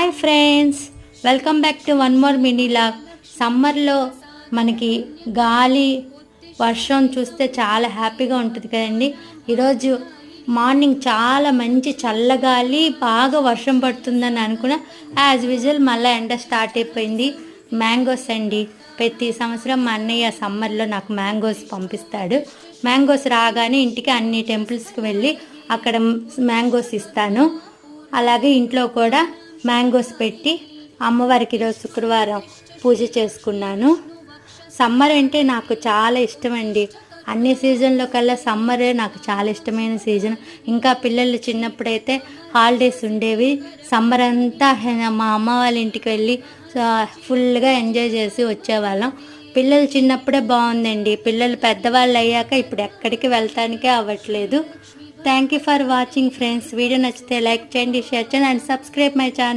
Hi friends, welcome back to one more mini log. సమ్మర్లో మనకి గాలి వర్షం చూస్తే చాలా హ్యాపీగా ఉంటుంది కదండి. ఈరోజు మార్నింగ్ చాలా మంచి చల్లగాలి, బాగా వర్షం పడుతుందని అనుకున్నా. యాజ్ యూజువల్ మళ్ళీ ఎండ స్టార్ట్ అయిపోయింది. మ్యాంగోస్ అండి, ప్రతి సంవత్సరం మా అన్నయ్య సమ్మర్లో నాకు మ్యాంగోస్ పంపిస్తాడు. మ్యాంగోస్ రాగానే ఇంటికి అన్ని టెంపుల్స్కి వెళ్ళి అక్కడ మ్యాంగోస్ ఇస్తాను. అలాగే ఇంట్లో కూడా మ్యాంగోస్ పెట్టి అమ్మవారికి ఈరోజు శుక్రవారం పూజ చేసుకున్నాను. సమ్మర్ అంటే నాకు చాలా ఇష్టం అండి. అన్ని సీజన్లో కల్లా సమ్మరే నాకు చాలా ఇష్టమైన సీజన్. ఇంకా పిల్లలు చిన్నప్పుడైతే హాలిడేస్ ఉండేవి. సమ్మర్ అంతా మా అమ్మ వాళ్ళ ఇంటికి వెళ్ళి ఫుల్గా ఎంజాయ్ చేసి వచ్చేవాళ్ళం. పిల్లలు చిన్నప్పుడే బాగుందండి. పిల్లలు పెద్దవాళ్ళు అయ్యాక ఇప్పుడు ఎక్కడికి వెళ్తానికే అవ్వట్లేదు. Thank you for watching friends. Video నచ్చితే లైక్ చేయండి, షేర్ చేయండి అండ్ సబ్స్క్రైబ్ మై ఛానల్.